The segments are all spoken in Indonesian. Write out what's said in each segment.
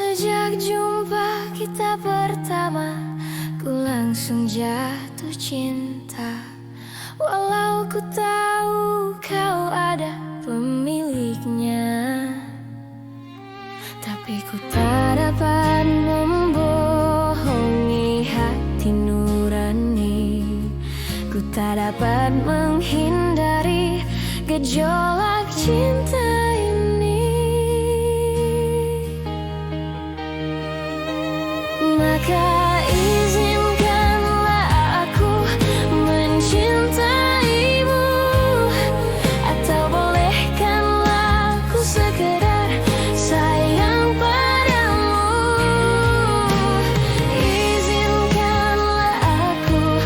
Sejak jumpa kita pertama, ku langsung jatuh cinta. Walau ku tahu kau ada pemiliknya, tapi ku tak dapat membohongi hati nurani. Ku tak dapat menghindari gejolak cinta ini. Maka izinkanlah aku mencintaimu, atau bolehkanlah aku sekedar sayang padamu. Izinkanlah aku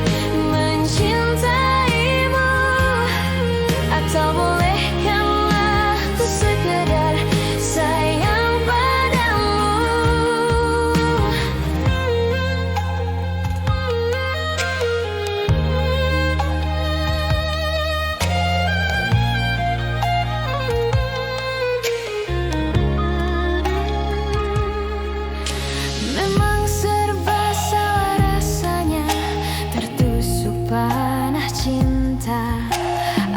mencintaimu, atau bolehkanlah aku sekedar sayang padamu. Memang serba salah rasanya, tertusuk panah cinta.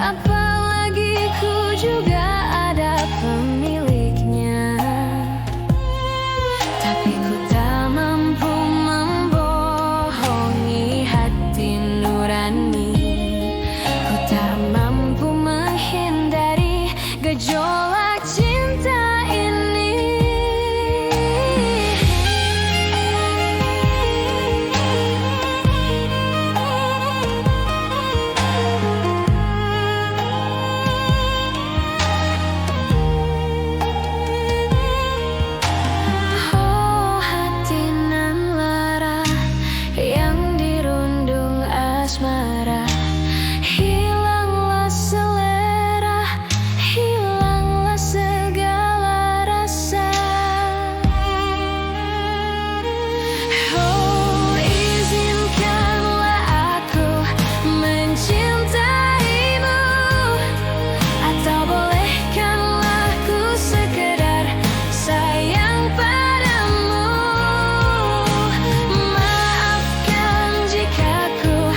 Apalagi ku juga ada pemiliknya, tapi ku tak mampu membohongi hati nurani. Ku tak mampu menghindari gejolak cinta ini. Oh hati nan lara yang dirundung asmara, hilanglah selera, hilanglah segala rasa. Oh izinkanlah aku mencintaimu, atau bolehkanlah ku sekedar sayang padamu. Maafkan jika ku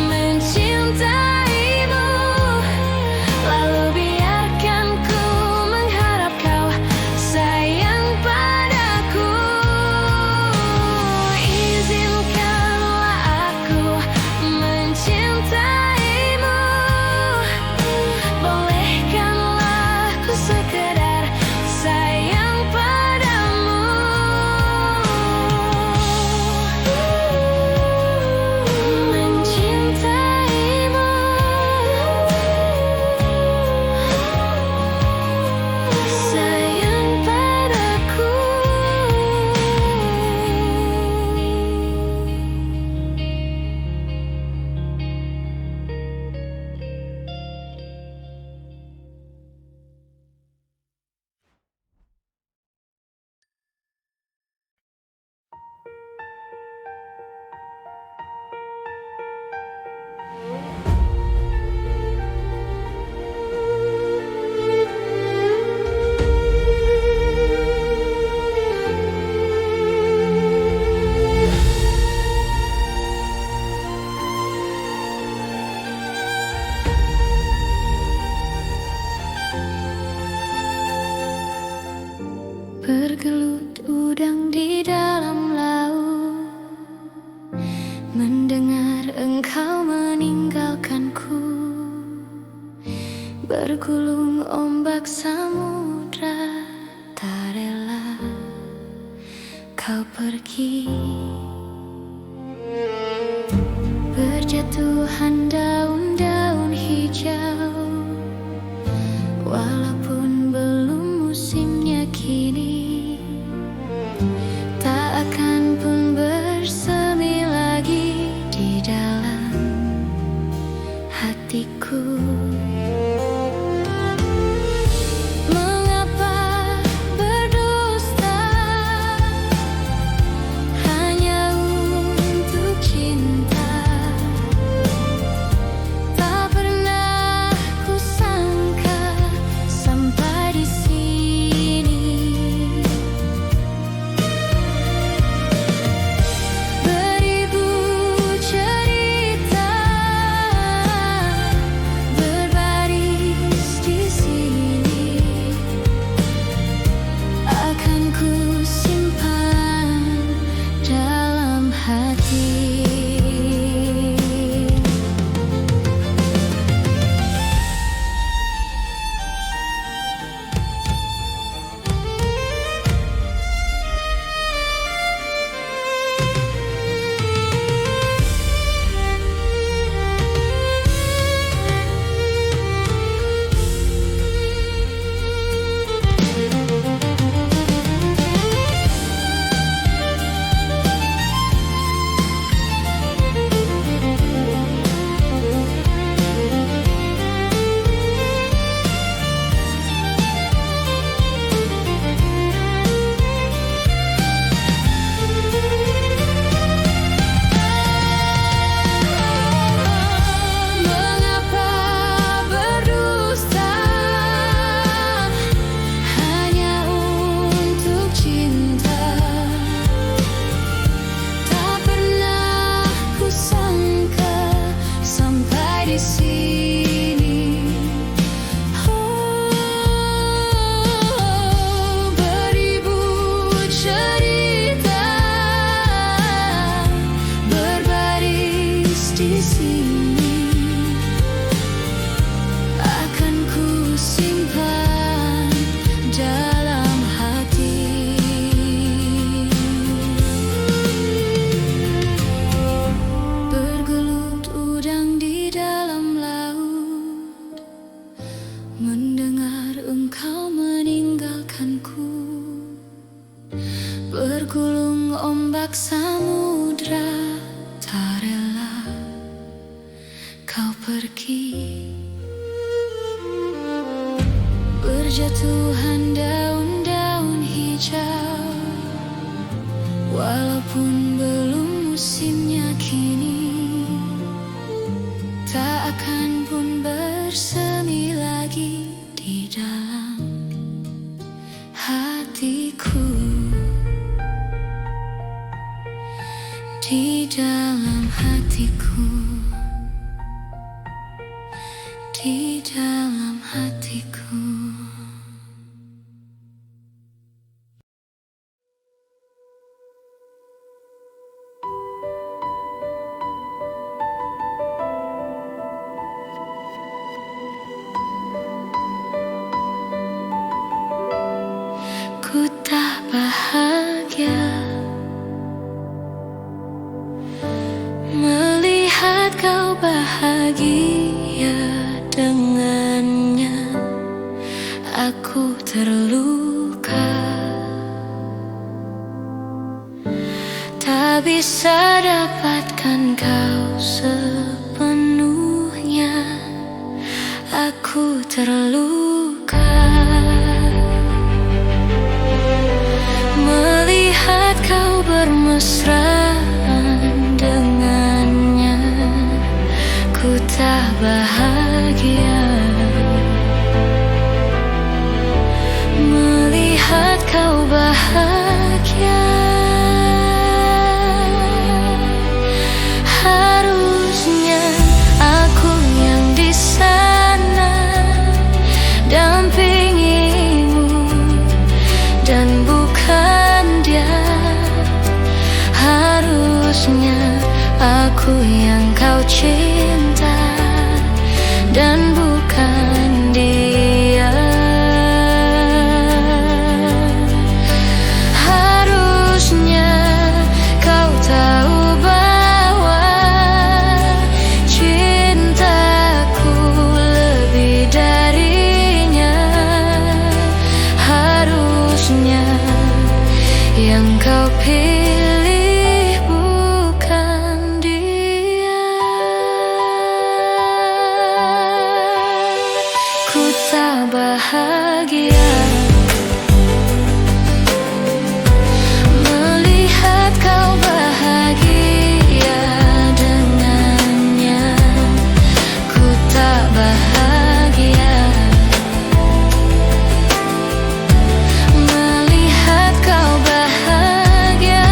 mencintaimu, lalu biarkan ku mengharap kau sayang padaku. Izinkanlah aku mencintaimu, bolehkanlah ku sekedar sayang padamu. Mencintaimu, sayang padaku. Bergelut udang di dalam laut, mendengar engkau meninggalkanku. Bergulung ombak samudra, tak rela kau pergi. Berjatuhan daun-daun hijau, walaupun belum musimnya kini, tak akan pun bersemi lagi di dalam hatiku. Mengapa berdusta hanya untuk cinta? Tak pernah kusangka sampai di sini. Bergulung ombak samudra, tak rela kau pergi. Berjatuhan daun-daun hijau, walaupun belum musimnya kini, tak akan pun bersemi lagi di dalam hatiku. Di dalam hatiku, di dalam hatiku. Ku tak bahagia melihat kau bahagia dengannya. Aku terluka, tak bisa dapatkan kau sepenuhnya. Aku terluka melihat kau bermesraan dengannya. Ku tak bahagia melihat kau bahagia. Harusnya aku yang di sana dampingimu dan bukan dia. Harusnya aku yang kau cinta dan bukan dia. Harusnya kau tahu bahwa cintaku lebih darinya. Harusnya yang kau pilih bukan dia. Ku tak bahagia melihat kau bahagia dengannya. Ku tak bahagia melihat kau bahagia.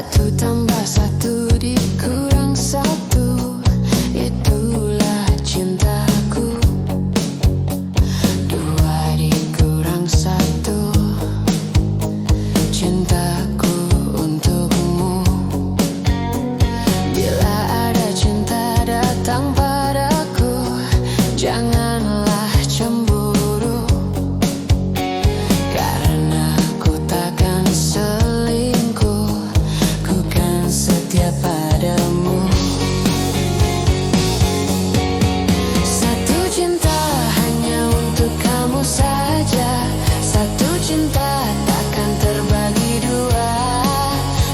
Satu tambah satu dikurang satu, itulah cintaku. Dua dikurang satu, cintaku untukmu. Bila ada cinta datang padaku, janganlah cemburu, karena ku takkan selingkuh, ku kan setia padamu. Satu cinta hanya untuk kamu saja, satu cinta takkan terbagi dua,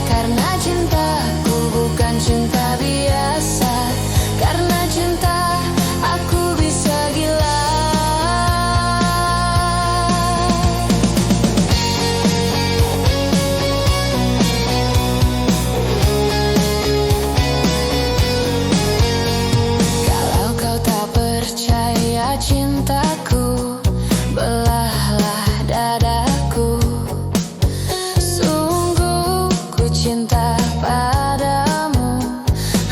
karena cintaku bukan cinta biasa, karena cinta aku bisa gila. Kalau kau tak percaya cintaku, belahlah dadaku. Sungguh ku cinta padamu,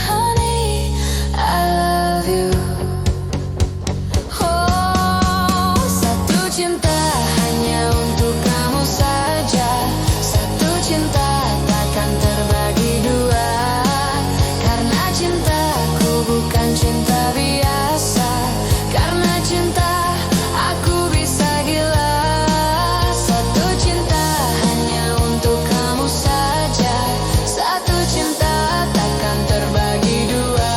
honey, I love you. Oh, satu cinta hanya untuk kamu saja, satu cinta takkan terbagi dua, karena cintaku bukan cinta biasa, karena cinta aku bisa gila. Satu cinta hanya untuk kamu saja, satu cinta takkan terbagi dua,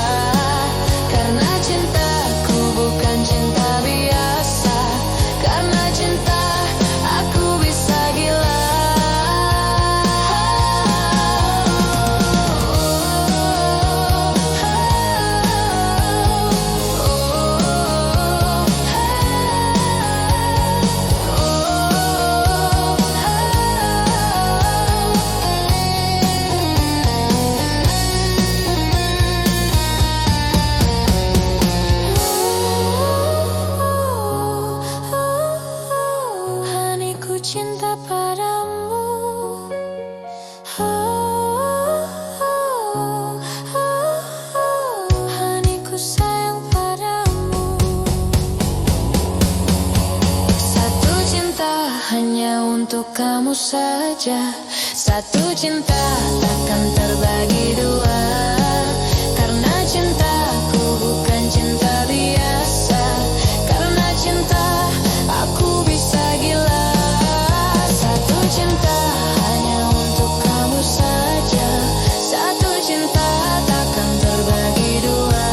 karena cintaku bukan cinta biasa, karena cinta aku bisa gila. Honey, ku cinta padamu. Honey, ku sayang padamu. Satu cinta hanya untuk kamu saja, satu cinta takkan terbagi dua, karena cintaku bukan cinta biasa, karena cinta aku bisa gila. Satu cinta hanya untuk kamu saja, satu cinta takkan terbagi dua,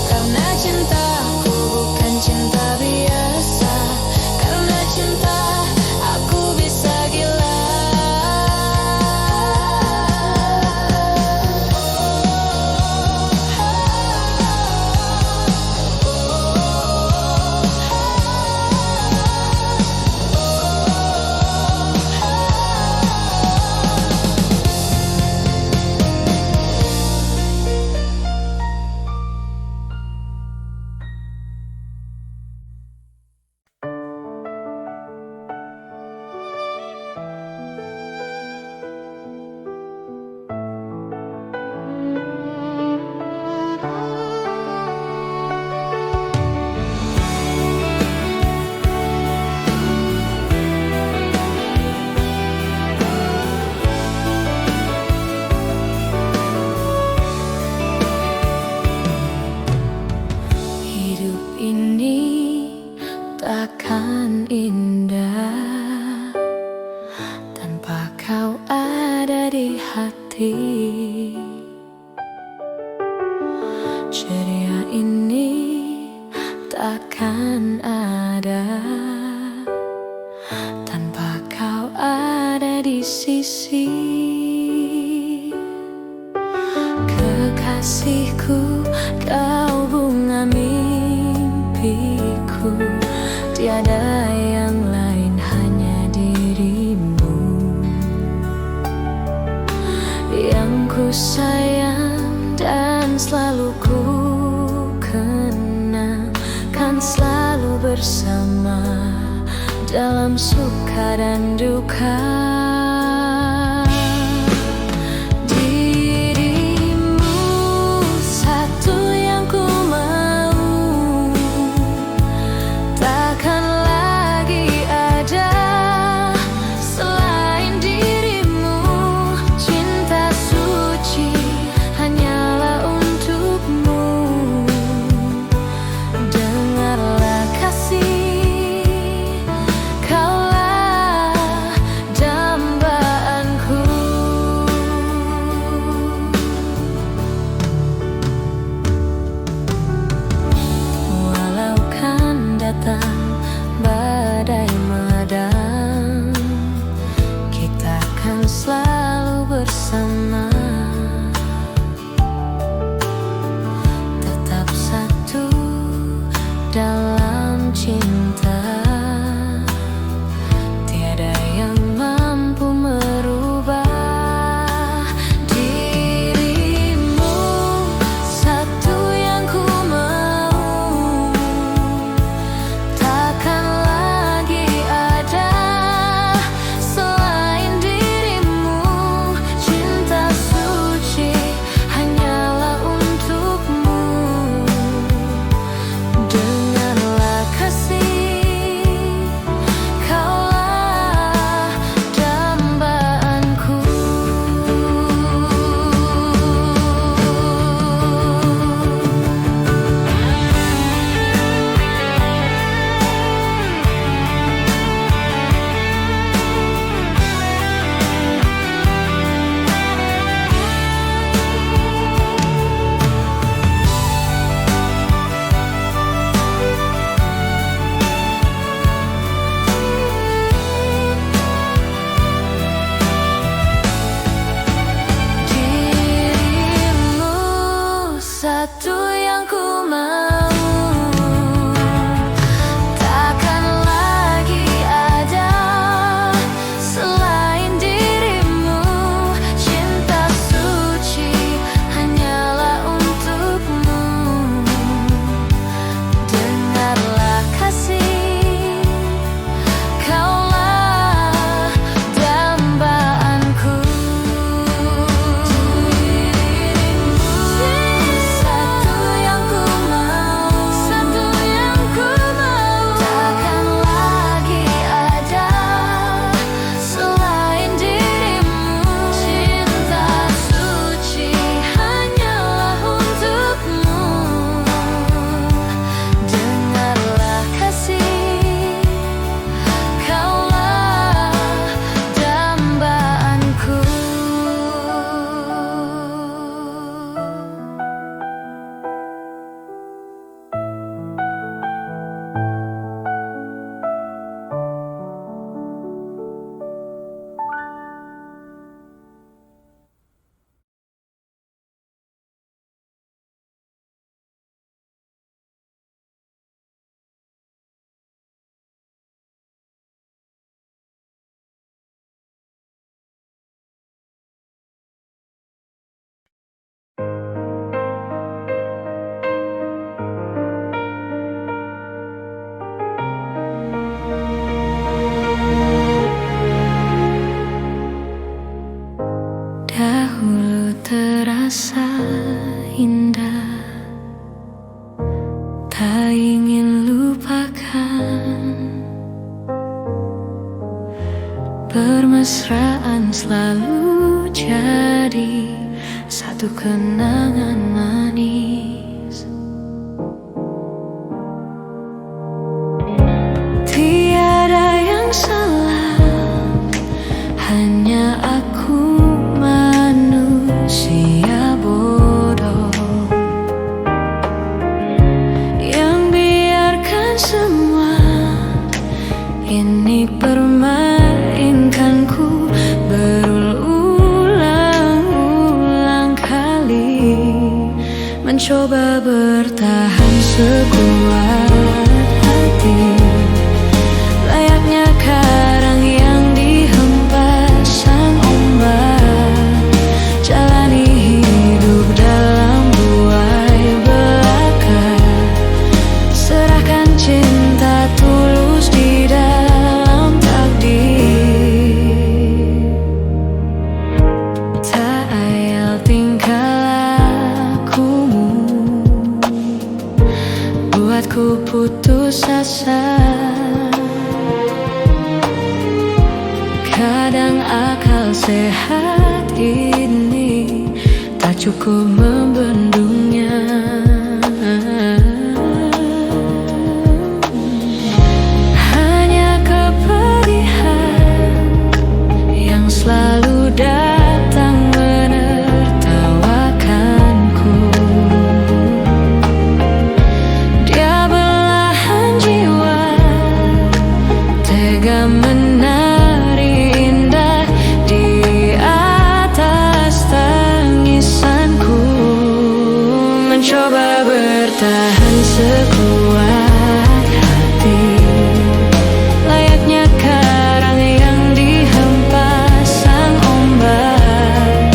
karena cintaku bukan cinta biasa, karena cinta aku bisa gila. Hidup ini takkan indah tanpa kau ada di hati. Ceria ini takkan ada tanpa kau ada di sisi. Kekasihku, kau bunga mimpiku, tiada yang lain, hanya dirimu yang ku sayang dan selalu ku kenang, kan selalu bersama dalam suka dan duka. Bermesraan selalu jadi satu kenangan manis. Tiada yang salah, hanya aku manusia bodoh yang biarkan semua ini permainkanku berulang-ulang kali, mencoba bertahan sekuat hati, layaknya karang yang dihempas sang ombak, jalani hidup dalam buai belaka, serahkan cinta tulus di dalam takdir. Tak ayal tingkah lakumu buatku putus asa. Kadang akal sehat ini tak cukup membendungnya. Hanya kepedihan yang selalu datang menertawakanku. Dia belahan jiwa, tega menari indah di atas tangisanku, mencoba bertahan sekuat hati, layaknya karang yang dihempas sang ombak,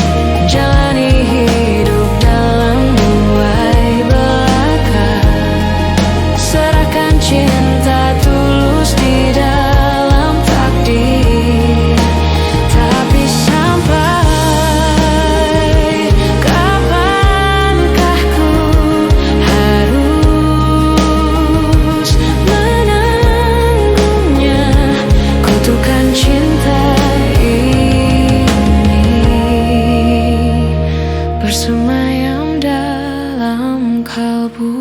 jalani hidup dalam buai belaka, serahkan cinta tulus di dalam takdir. Tapi sampai kapankah ku harus menanggungnya, kutukan cinta ini bersemayam dalam kalbu.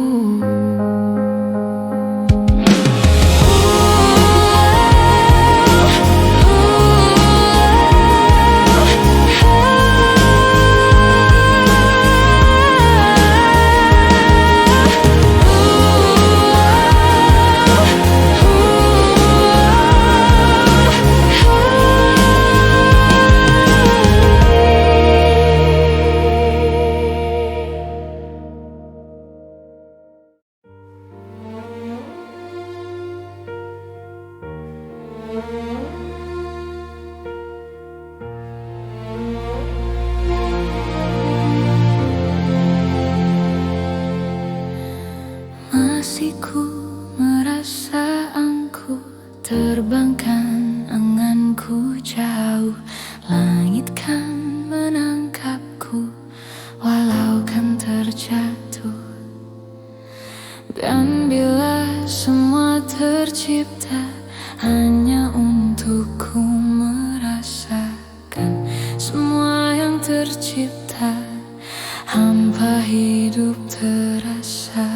Masih ku merasa angku, terbangkan anganku jauh, langit kan menangkapku walau kan terjatuh. Dan bila semua tercipta hanya untukku merasakan semua yang tercipta, hampa hidup terasa.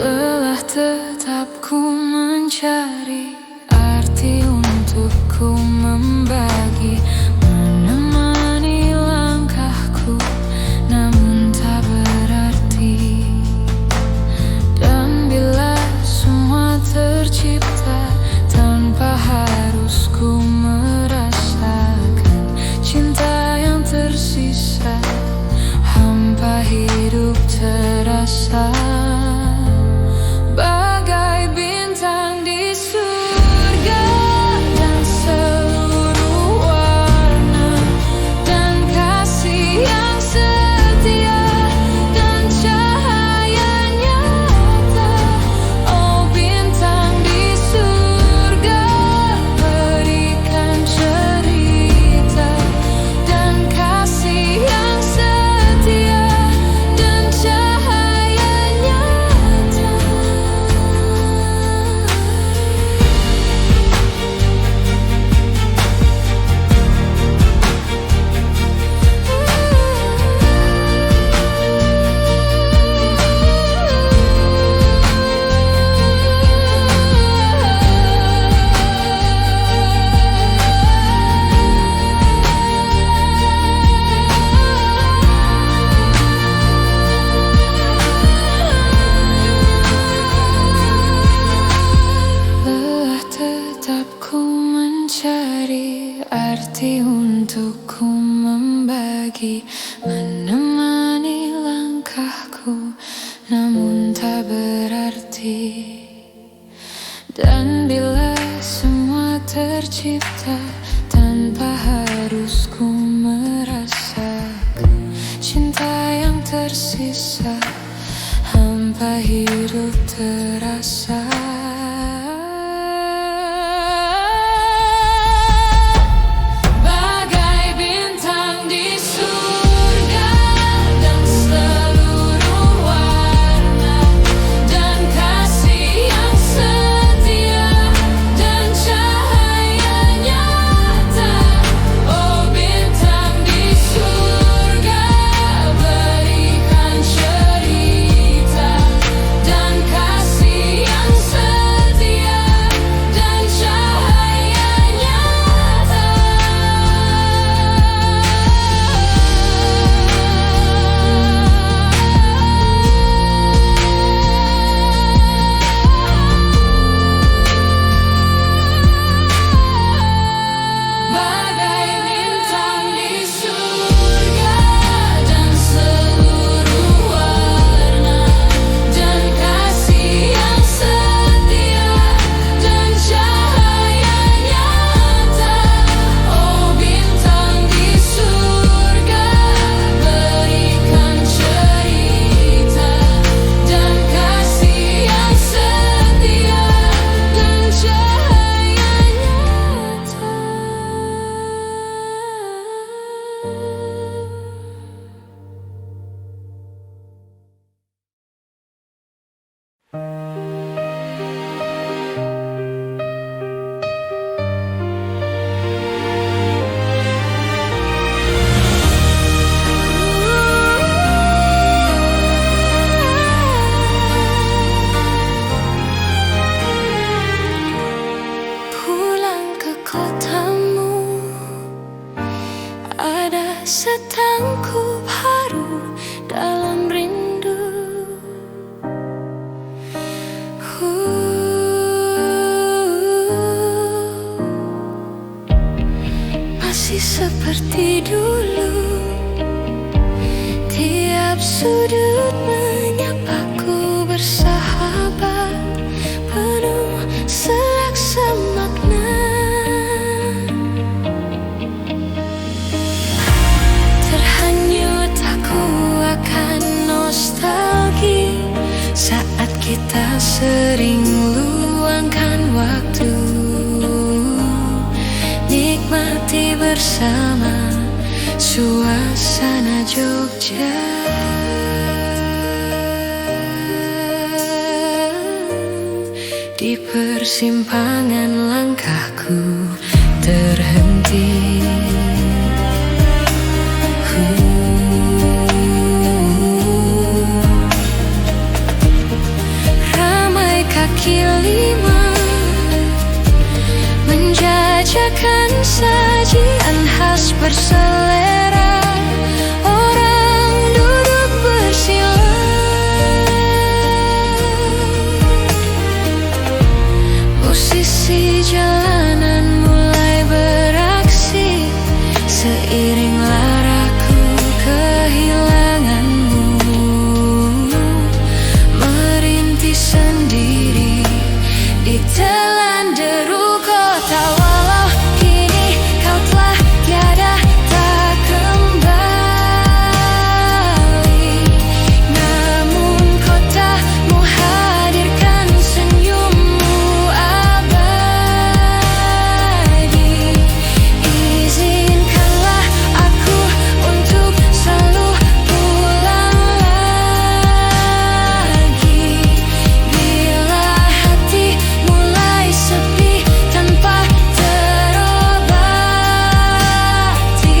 Lelah tetap ku mencari arti untuk ku membagi, menemani langkahku, namun tak berarti. Dan bila semua tercipta tanpa harus ku merasakan cinta yang tersisa, hampa hidup terasa. Bagai bintang di surga dan seluruh lagi menemani langkahku, namun tak berarti. Dan bila semua tercipta tanpa harus ku merasakan cinta yang tersisa, hampa hidup terasa. Setangkup haru dalam rindu, masih seperti dulu, tiap sudut menyapaku bersahabat, penuh selaksa makna. Saat kita sering luangkan waktu, nikmati bersama suasana Jogja. Di persimpangan langkahku terhenti. Kaki lima menjajakan sajian khas berselera, orang duduk bersila, musisi jalanan mulai beraksi, seiring laraku kehilanganmu, merintih sendiri di telan deru kota. Walau kini kau telah tiada tak kembali, namun kotamu hadirkan senyummu abadi. Izinkanlah aku untuk selalu pulang lagi bila hati mulai sepi tanpa terobati.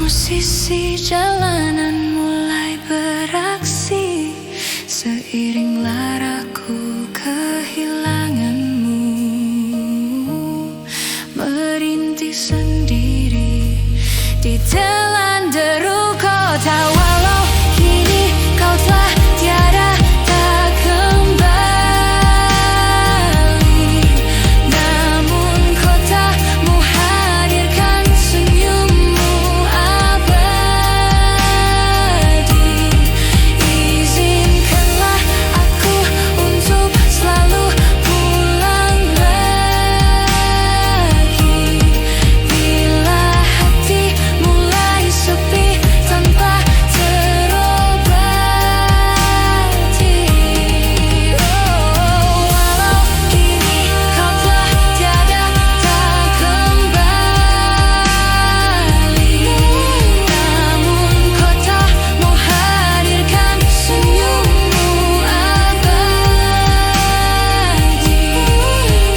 Musisi jalanan mulai beraksi, seiring lara sendiri di telan deru kota. Walau kini kau telah tiada tak kembali, namun kotamu hadirkan senyummu abadi. Izinkanlah aku untuk selalu pulang lagi bila hati mulai sepi tanpa terobati. Walau kini kau telah tiada tak kembali, namun kotamu hadirkan senyummu abadi.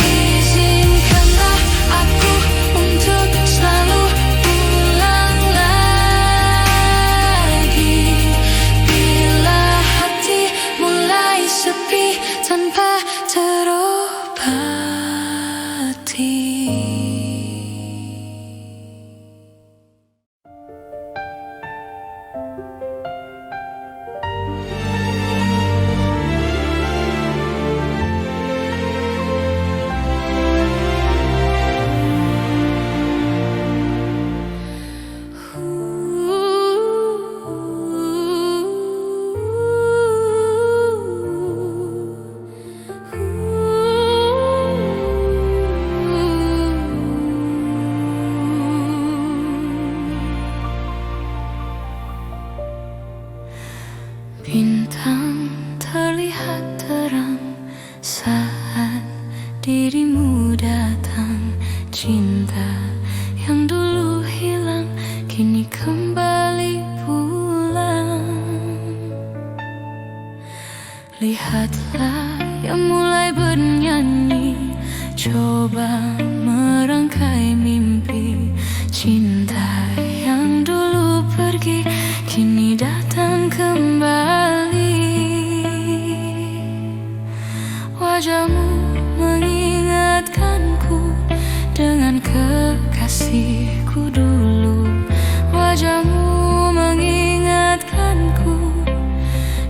Izinkanlah aku untuk selalu pulang lagi bila hati mulai sepi tanpa terobati. Bintang terlihat terang saat dirimu datang. Cinta yang dulu hilang kini kembali pulang. Lihatlah yang mulai bernyanyi, coba merangkai mimpi. Cinta yang dulu pergi kini datang kembali. Wajahmu mengingatkanku dengan kekasihku dulu. Wajahmu mengingatkanku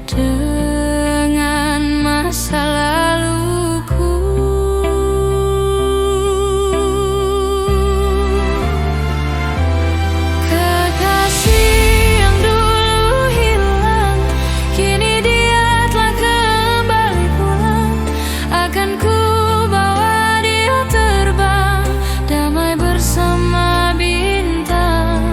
dengan masa laluku. Kekasih yang dulu hilang, kini dia telah kembali pulang. Akan ku bawa dia terbang, damai bersama bintang.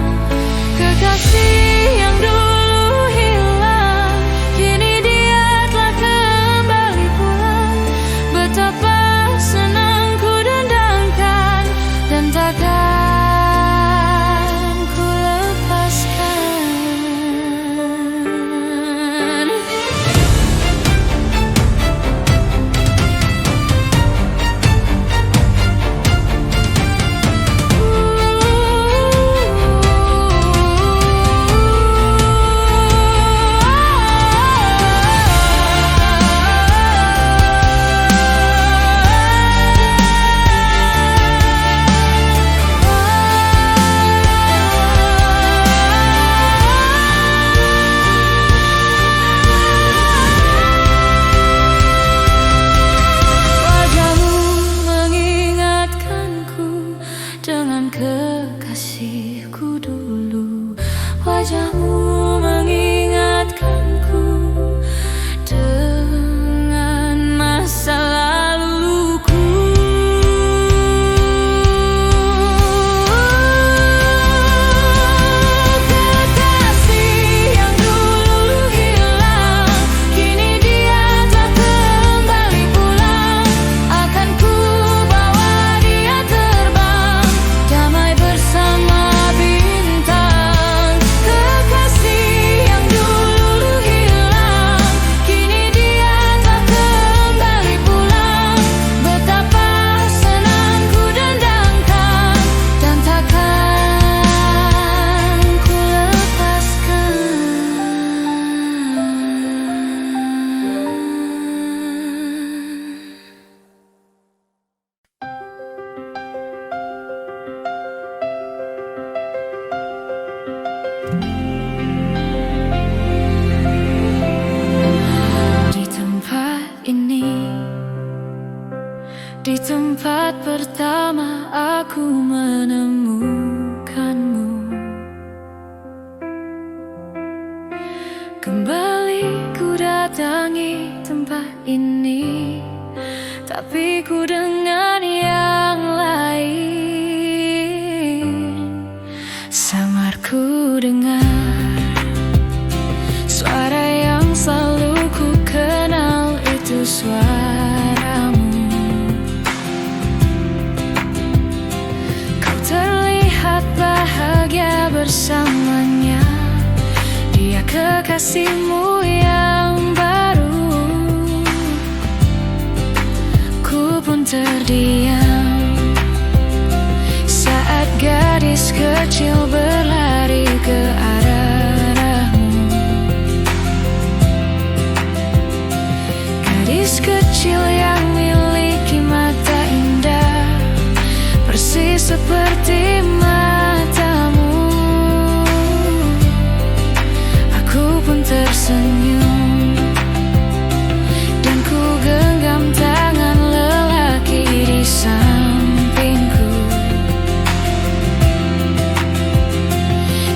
Kekasih yang dulu hilang, kini dia telah kembali pulang. Betapa senang ku dendangkan dan takkan ku lepaskan. Wajahmu mengingatkanku dengan kekasihku dulu. Wajahmu mengingatkanku dengan masa laluku. Kekasih yang dulu hilang, kini dia telah kembali pulang. Akan ku bawa dia terbang, damai bersama bintang. Kekasih Di tempat ini, di tempat pertama aku menemukanmu. Kembali ku datangi tempat ini, tapi ku dengan yang lain. Samar ku dengar suara yang selalu ku kenal, itu suaramu. Kau terlihat bahagia bersamanya, dia kekasihmu yang baru. Ku pun terdiam saat gadis kecil berlari ke arahmu. Gadis kecil yang miliki mata indah, persis seperti matamu. Aku pun tersenyum dan ku genggam tangan lelaki di sampingku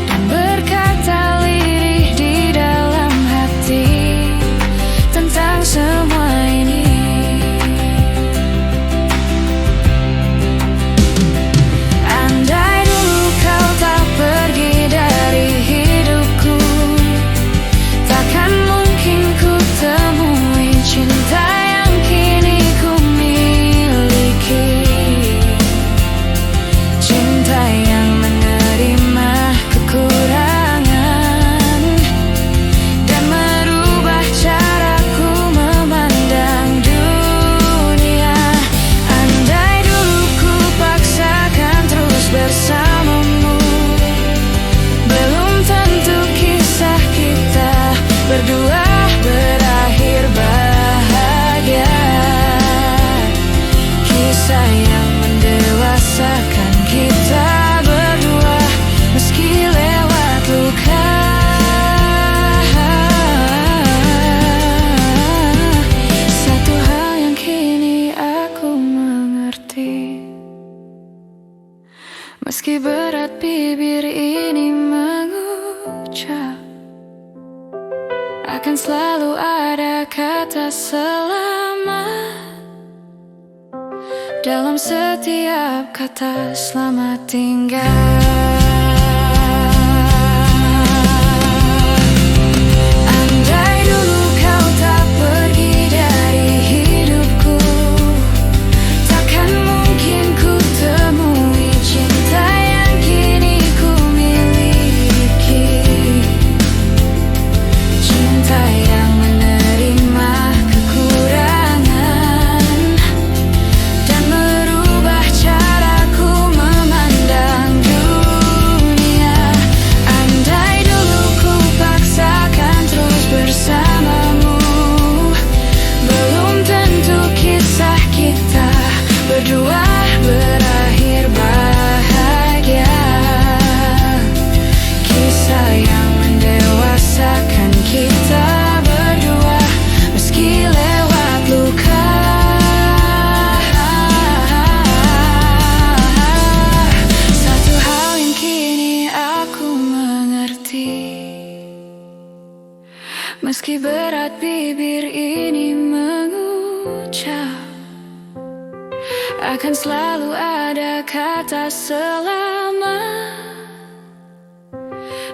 dan berkata lirih di dalam hati tentang semua ini. Andai dulu kau tak pergi dari hidupku, takkan mungkin ku temui cinta yang kini ku miliki. Cinta yang menerima kekurangan dan merubah caraku memandang dunia. Andai dulu ku paksakan terus bersamamu, belum tentu kisah kita berdua berakhir bahagia. Kisah yang mendewasakan kita berdua meski lewat luka. Satu hal yang kini aku mengerti, meski berat bibir ini mengucap, akan selalu ada kata selamat dalam setiap kata selamat tinggal. Andai dulu kau tak pergi dari hidupku, takkan mungkin ku temui cinta yang kini ku miliki. Cinta yang menerima kekurangan dan merubah caraku memandang dunia. Andai dulu ku paksakan terus bersamamu, belum tentu kisah kita berdua berakhir bahagia. Kisah yang mendewasakan kita berdua meski lewat luka. Satu hal yang kini aku mengerti, meski berat bibir ini mengucap, akan selalu ada kata selamat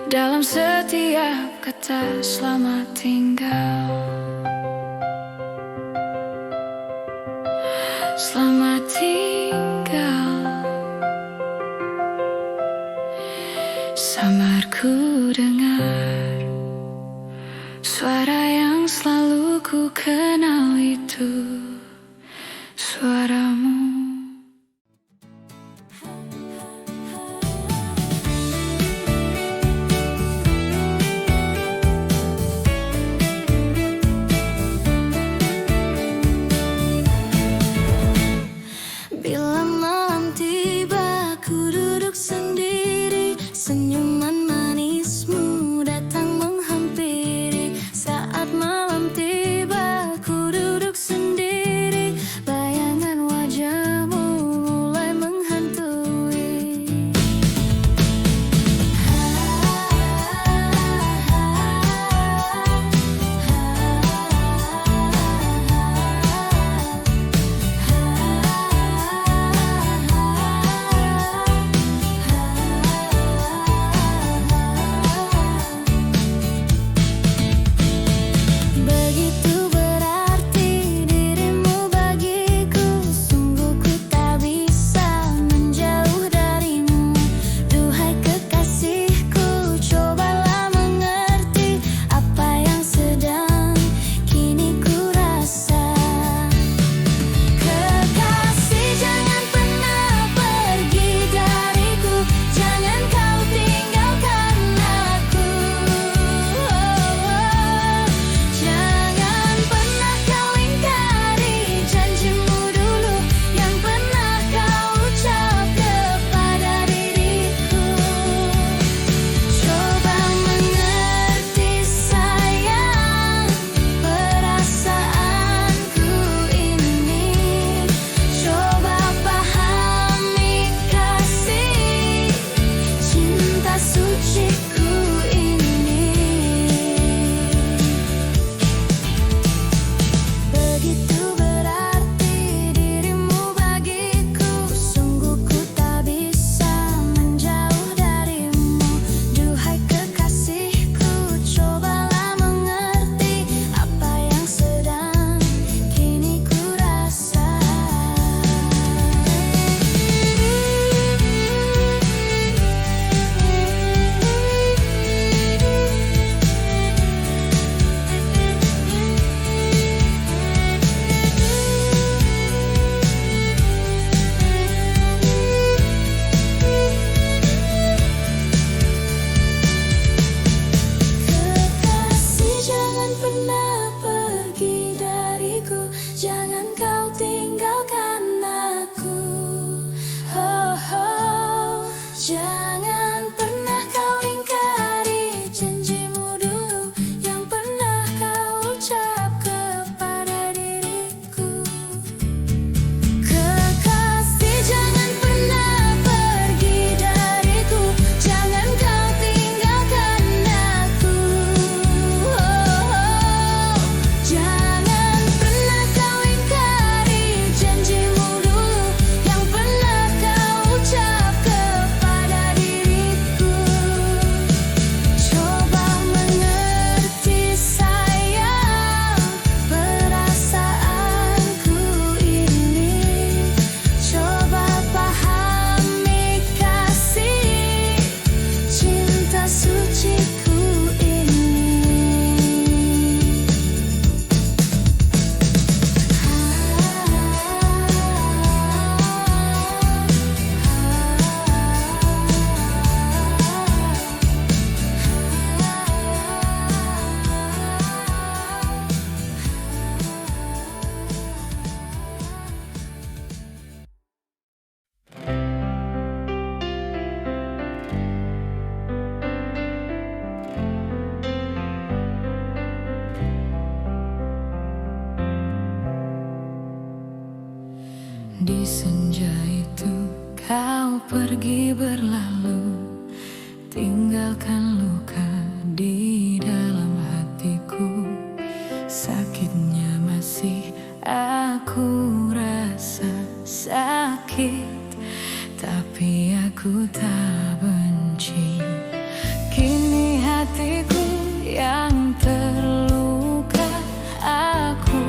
dalam setiap kata selamat tinggal. Selamat tinggal. Samar ku dengar suara yang selalu ku kenal, itu suaramu. Bila malam tiba, ku duduk sendiri, senyuman manismu pergi berlalu, tinggalkan luka di dalam hatiku. Sakitnya masih aku rasa sakit, tapi aku tak benci. Kini hatiku yang terluka, aku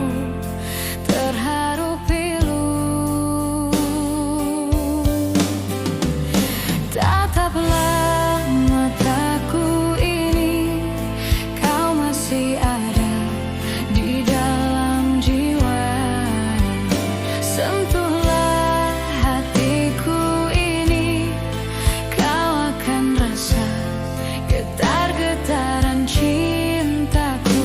terharu pilu. Tataplah mataku ini, kau masih ada di dalam jiwa. Sentuhlah hatiku ini, kau akan rasa getar-getaran cintaku.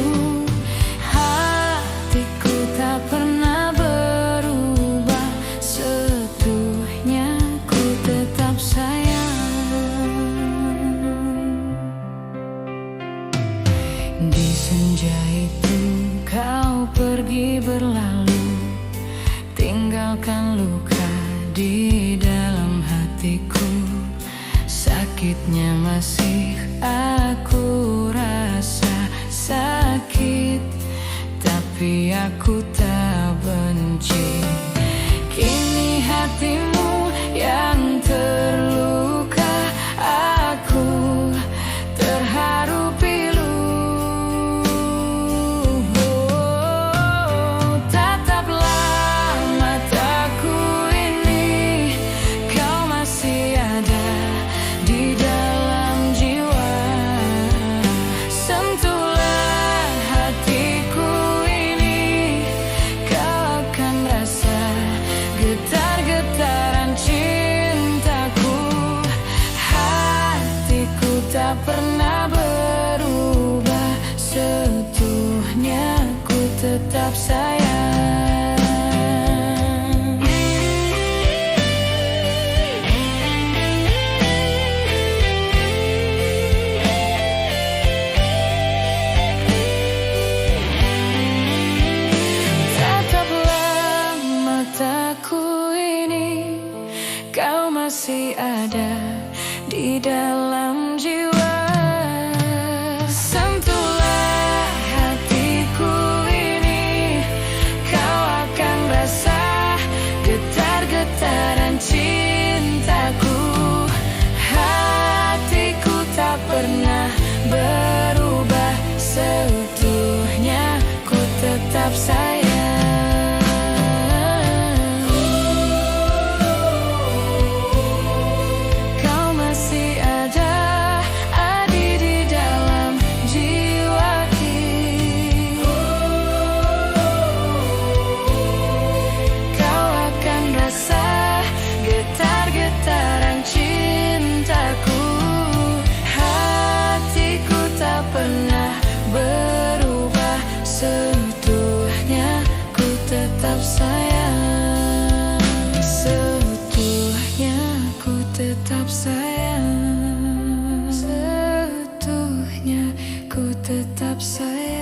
Hatiku tak pernah berubah, seutuhnya ku tetap sayang. Di senja itu kau pergi berlalu, tinggalkan luka di dalam hatiku. Sakitnya masih aku rasa sakit, tapi aku tak benci. Kini hatimu yang terluka, aku terharu pilu. Tataplah mataku ini, kau masih ada di dalam jiwa. Sentuhlah hatiku ini, kau akan rasa getar-getaran cintaku. Hatiku tak pernah berubah, seutuhnya ku tetap sayang. Tataplah mataku ini, kau masih ada di dalam jiwa. Sentuhlah hatiku ini, kau akan rasa getar-getaran cintaku. Hatiku tak pernah berubah, seutuhnya ku tetap sayang. Kau masih ada di dalam jiwa ini. Kau akan rasa getar-getaran cintaku. Hatiku tak pernah berubah, seutuhnya ku tetap sayang. Seutuhnya ku tetap sayang. Seutuhnya ku tetap sayang.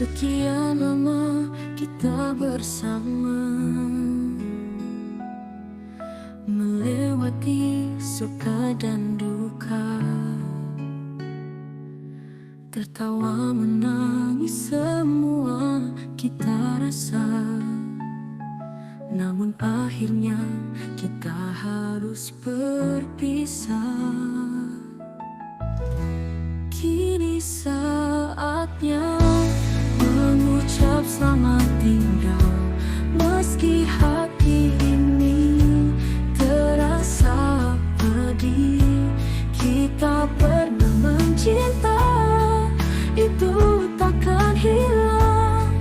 Sekian lama kita bersama, melewati suka dan duka, tertawa menangis semua kita rasa. Namun akhirnya kita harus berpisah. Kini saatnya mengucap selamat tinggal, meski hati ini terasa pedih. Kita pernah mencinta, itu takkan hilang,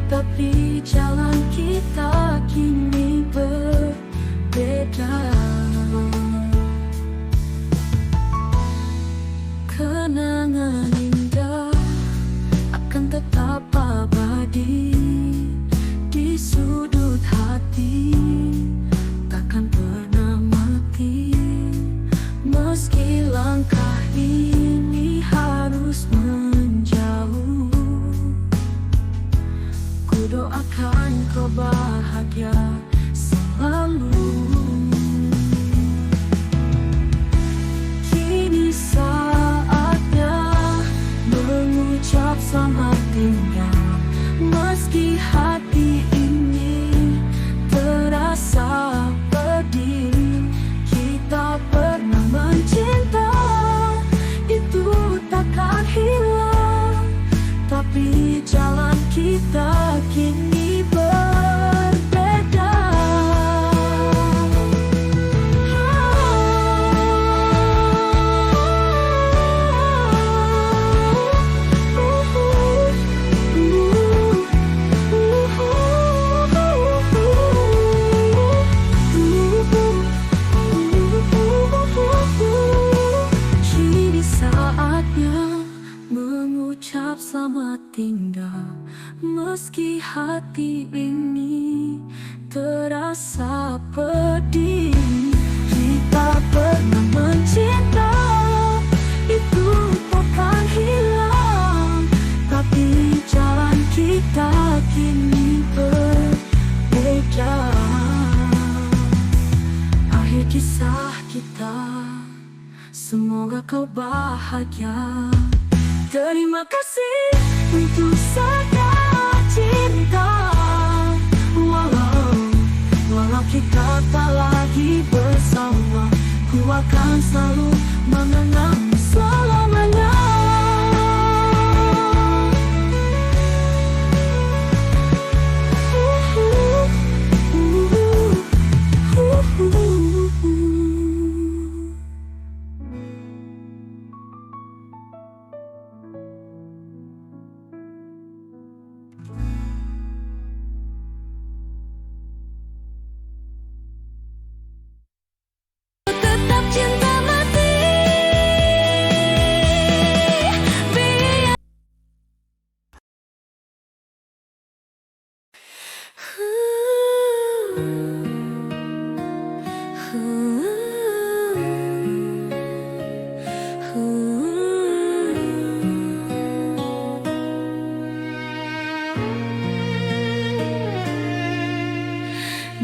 tapi jalan kita kini berbeda. Kenangan indah akan tetap abadi di sudut hati, takkan pernah mati. Meski langkah ini harus menjauh, ku doakan kau bahagia selalu. Kini saatnya mengucap selamat tinggal, meski hati ini terasa pedih. Kita pernah mencinta, itu takkan hilang, tapi jalan kita kini berbeda. Kini saatnya mengucap selamat tinggal, meski hati ini terasa pedih. Kita pernah mencinta, itu takkan hilang, tapi jalan kita kini berbeda. Akhir kisah kita, semoga kau bahagia. Terima kasih untuk segala cinta. Walau kita tak lagi bersama, ku akan selalu mengenang selamanya. Tetap cinta mati.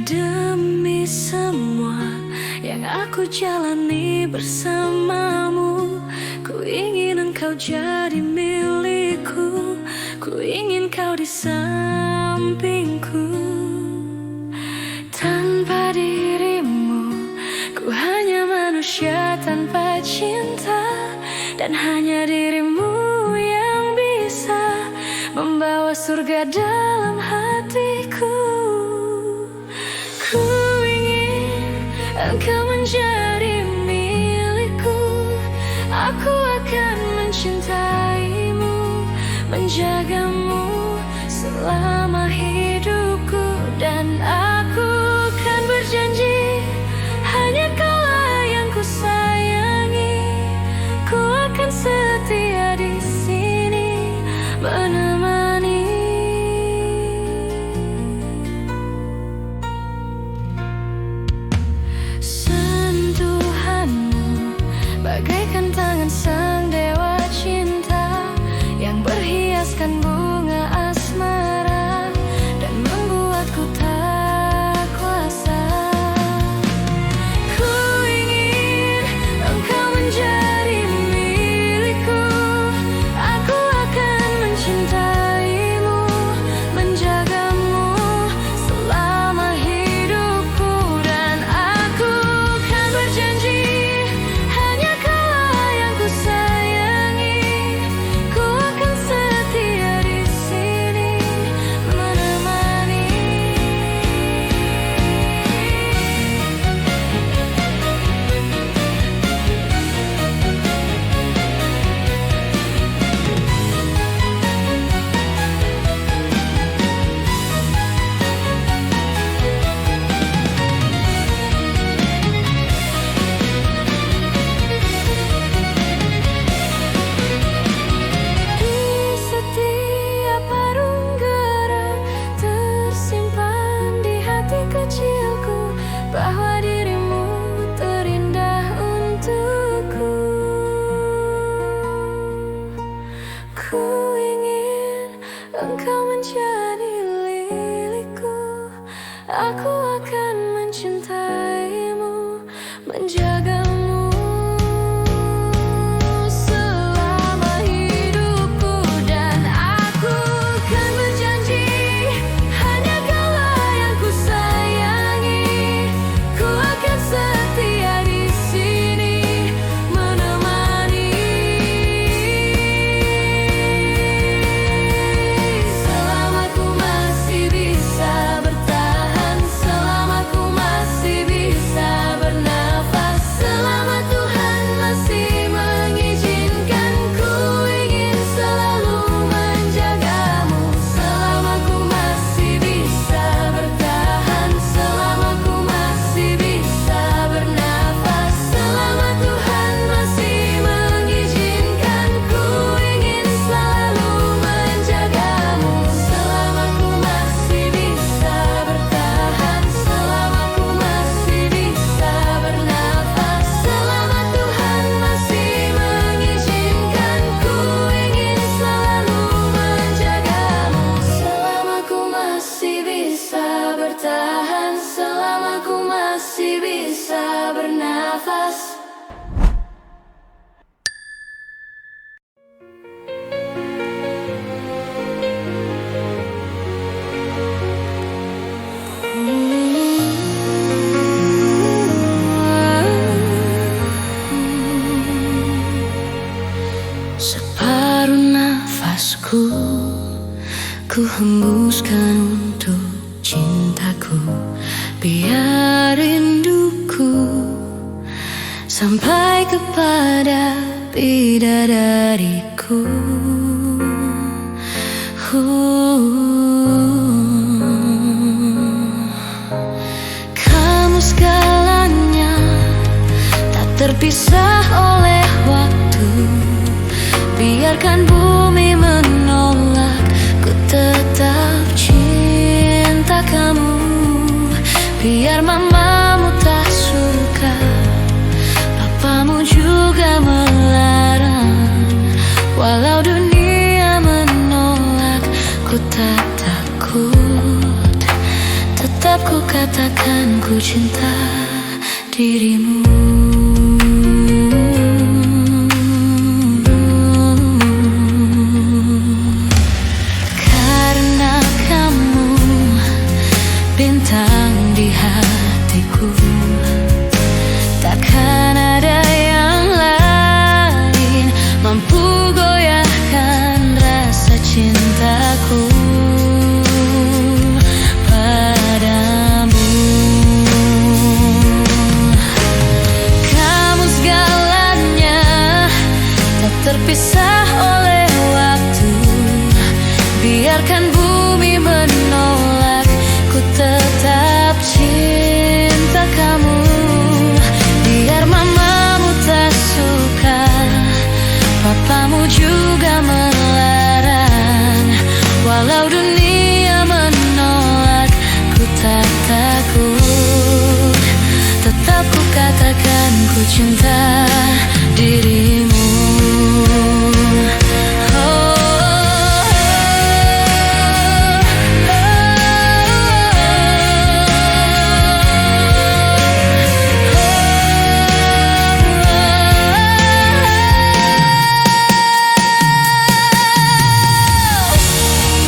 Demi semua yang aku jalani bersamamu, ku ingin engkau jadi milikku, ku ingin kau di sampingku. Tanpa dirimu, ku hanya manusia tanpa cinta, dan hanya dirimu yang bisa membawa surga dalam hatiku. Ku ingin engkau menjadi milikku, aku akan mencintaimu, menjagamu selama hidupku. Dan aku kan berjanji, hanya kaulah yang ku sayangi, ku akan setia di sini menemani. Sentuhanmu bagaikan tangan sang dewa cinta yang berhiaskan bumi Aku akan mencintaimu, menjagamu selama hidupku. Dan aku kan berjanji, hanya kaulah yang ku sayangi. Ku akan setia di sini menemani selama ku masih bisa bertahan, selama ku masih bisa bernafas, selama Tuhan masih mengizinkan. Ku ingin selalu menjagamu, selama ku masih bisa bertahan, selama ku masih bisa bernafas, selama Tuhan masih mengizinkan. Ku ingin selalu menjagamu, selama ku masih bisa bertahan, selama ku masih bisa bernafas, selama Tuhan masih mengizinkan. Ku ingin selalu menjagamu, selama ku masih bisa bertahan, selama ku masih bisa bernafas. Separuh nafasku ku hembuskan untuk cintaku, biar rinduku sampai kepada bidadariku. Kamu segalanya, tak terpisah oleh waktu. Biarkan bumi menolak, ku tetap cinta kamu. Biar mamamu tak suka, papamu juga melarang. Walau dunia menolak, ku tak takut. Tetap ku katakan ku cinta dirimu. Karena kamu bintang di hatiku, takkan ada yang lain mampu goyahkan rasa cintaku padamu. Kamu segalanya, tak terpisah oleh waktu. Biarkan bumi menolak, ku tetap cinta kamu. Biar mamamu tak suka, papamu juga melarang. Walau dunia menolak, ku tak takut. Tetap ku katakan ku cinta dirimu.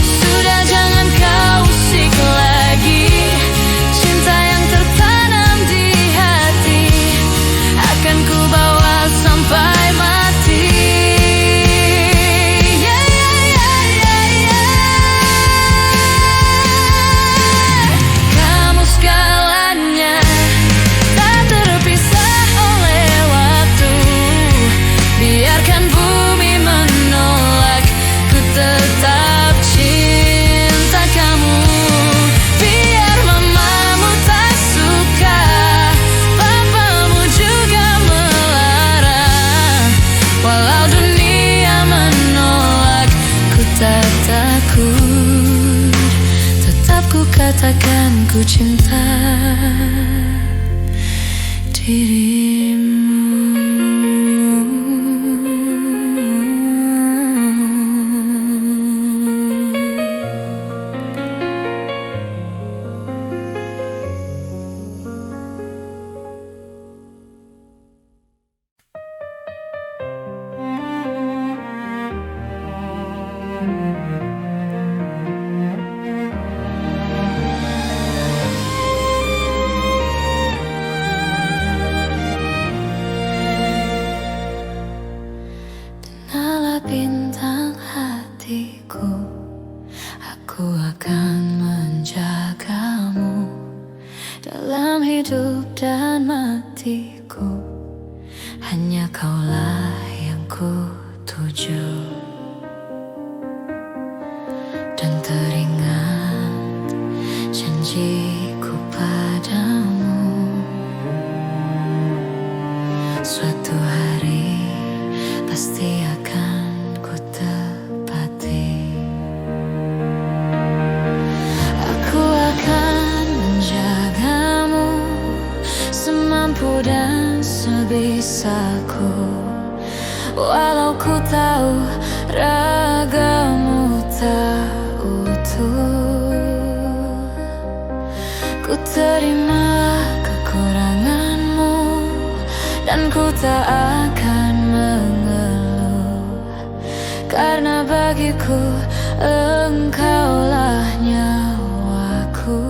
Sudah jangan kau usik lagi, cinta yang tertanam di hati akan ku bawa sampai mati. Yeah, yeah, yeah, yeah. Kamu segalanya, tak terpisah oleh waktu. Biarkan bumi menolak, ku tetap cinta kamu. Biar mamamu tak suka, papamu juga melarang. Walau dunia menolak, ku tak takut. Tetap ku katakan ku cinta dirimu. dan matiku, hanya kaulah yang ku tuju. Dan teringat janjiku padamu, suatu hari pasti akan ku tepati. Aku akan menjagamu semampu dan sebisaku, walau ku tahu ragamu tak utuh. Ku terima kekuranganmu dan ku tak akan mengeluh, karena bagiku engkaulah nyawaku.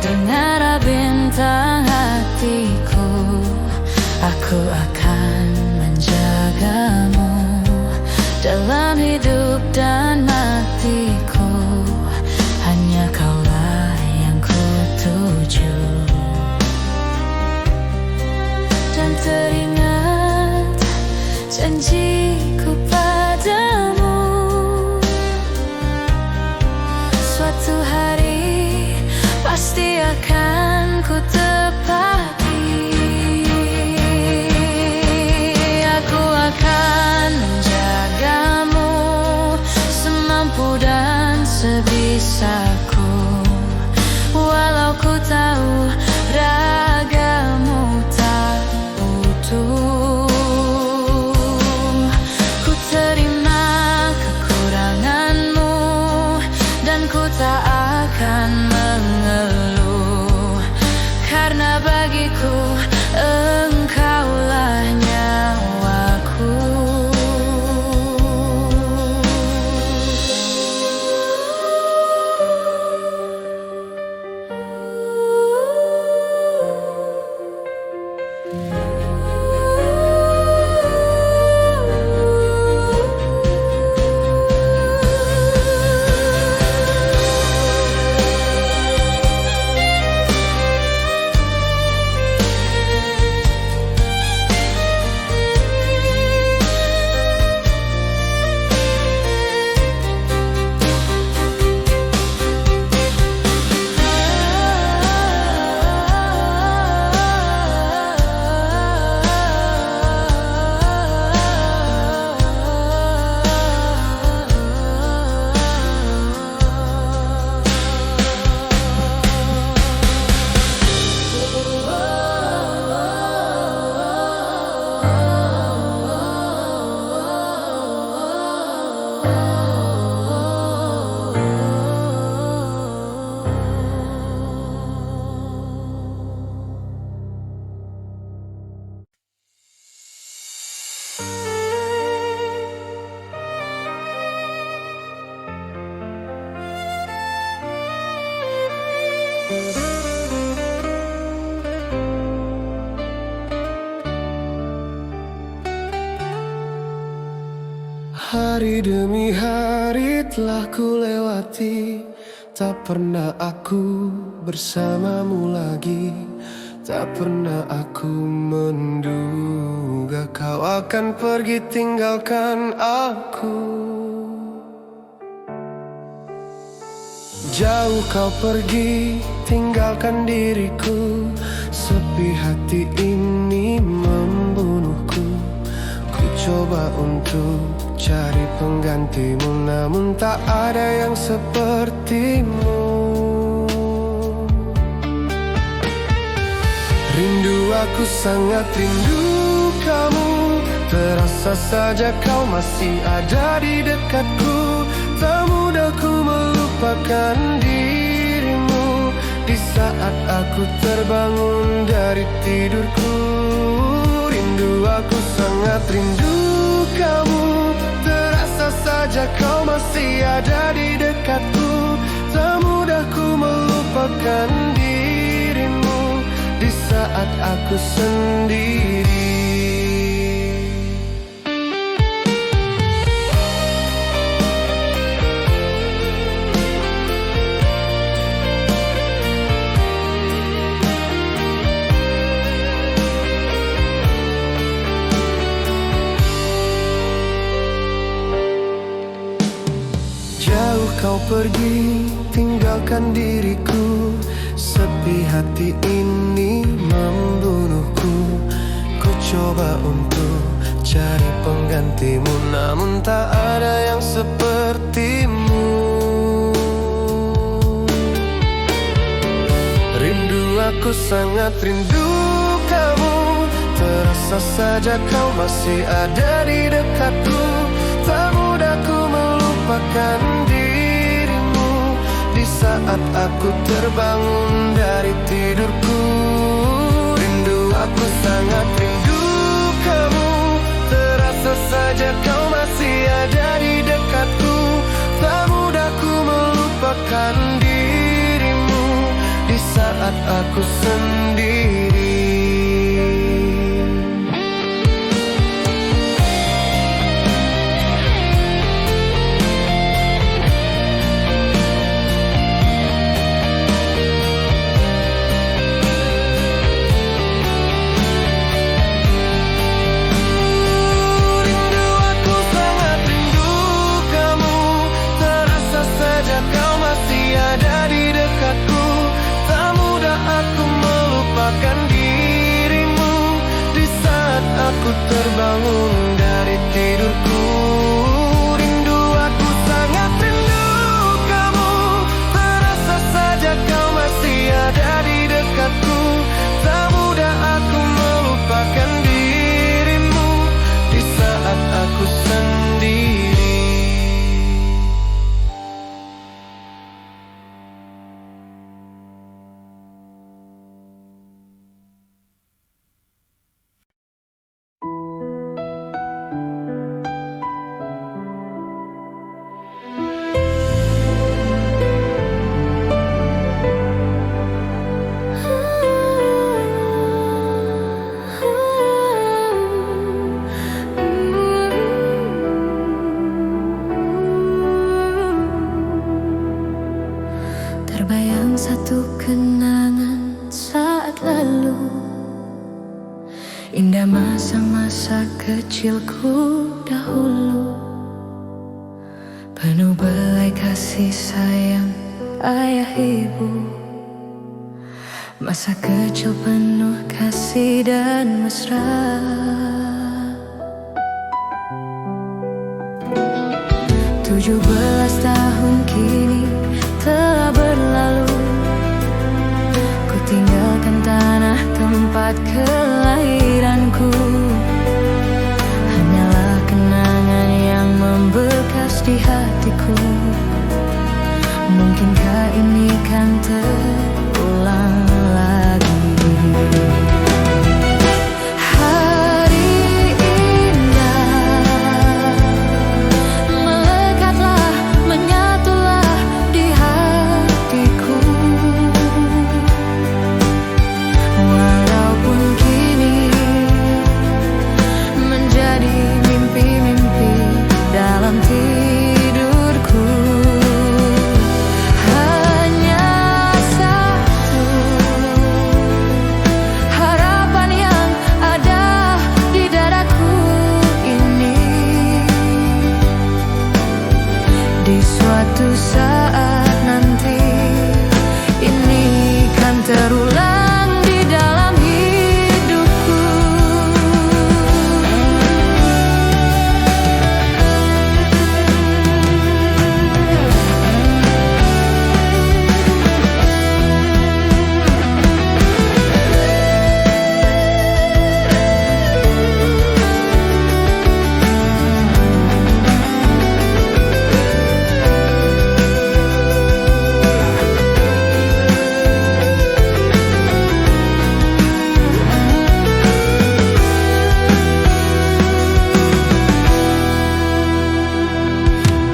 Dengar bintang hatiku, aku akan menjagamu dalam hidup dan matiku, hanya kaulah yang ku tuju. Dan teringat janjiku padamu, suatu hari pasti akan ku tepati. Aku akan menjagamu semampu dan sebisaku, walau ku tahu ragamu tak utuh. Ku terima kekuranganmu dan ku tak akan mengeluh, karena bagiku engkaulah nyawaku. Hari demi hari telah ku lewati, tak pernah aku bersamamu lagi. Tak pernah aku menduga kau akan pergi tinggalkan aku. Jauh kau pergi tinggalkan diriku, sepi hati ini membunuhku. Ku coba untuk cari penggantimu, namun tak ada yang sepertimu. Rindu, aku sangat rindu kamu. Terasa saja kau masih ada di dekatku. Tak mudah ku melupakan dirimu di saat aku terbangun dari tidurku. Rindu, aku sangat rindu kamu. Terasa saja kau masih ada di dekatku. Tak mudah ku melupakan dirimu di saat aku sendiri. kau pergi, tinggalkan diriku. Sepi hati ini membunuhku. Ku coba untuk cari penggantimu, namun tak ada yang sepertimu. Rindu, aku sangat rindu kamu. Terasa saja kau masih ada di dekatku. Tak mudah ku melupakan dirimu di saat aku terbangun dari tidurku. Rindu, aku sangat rindu kamu. Terasa saja kau masih ada di dekatku. Tak mudah ku melupakan dirimu di saat aku sendiri. Aku terbangun dari tidurku. Rindu, aku sangat rindu kamu. Terasa saja kau masih ada di dekatku. Tak mudah aku melupakan dirimu di saat aku sendiri. Terbayang satu kenangan saat lalu, indah masa-masa kecilku dahulu, penuh belai kasih sayang ayah ibu. Masa kecil penuh kasih dan mesra. 17 tahun kini telah berlalu. Ku tinggalkan tanah tempat kelahiranku. Hanyalah kenangan yang membekas di hatiku. Mungkinkah ini kan terulang lagi? Di suatu saat nanti ini kan terulang di dalam hidupku.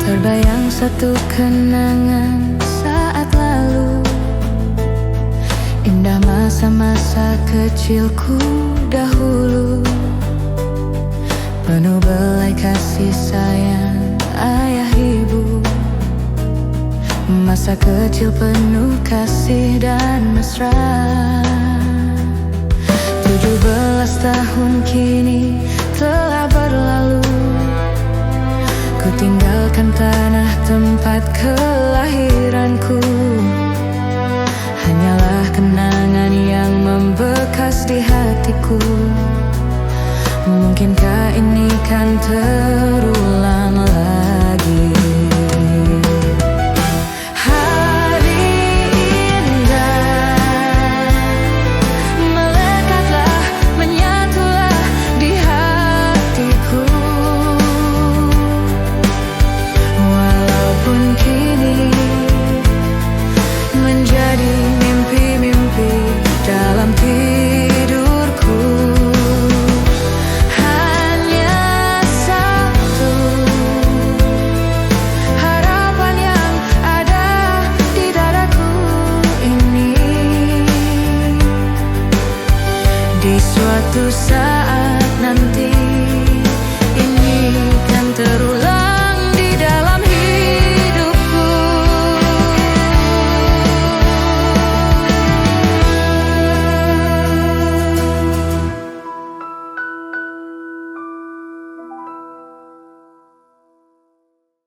Terbayang satu kenangan saat lalu, indah masa-masa kecilku dahulu, penuh belai kasih sayang ayah ibu. Masa kecil penuh kasih dan mesra. 17 tahun kini telah berlalu. Ku tinggalkan tanah tempat kelahiranku. Hanyalah kenangan yang membekas di hatiku. Mungkinkah ini kan terulang?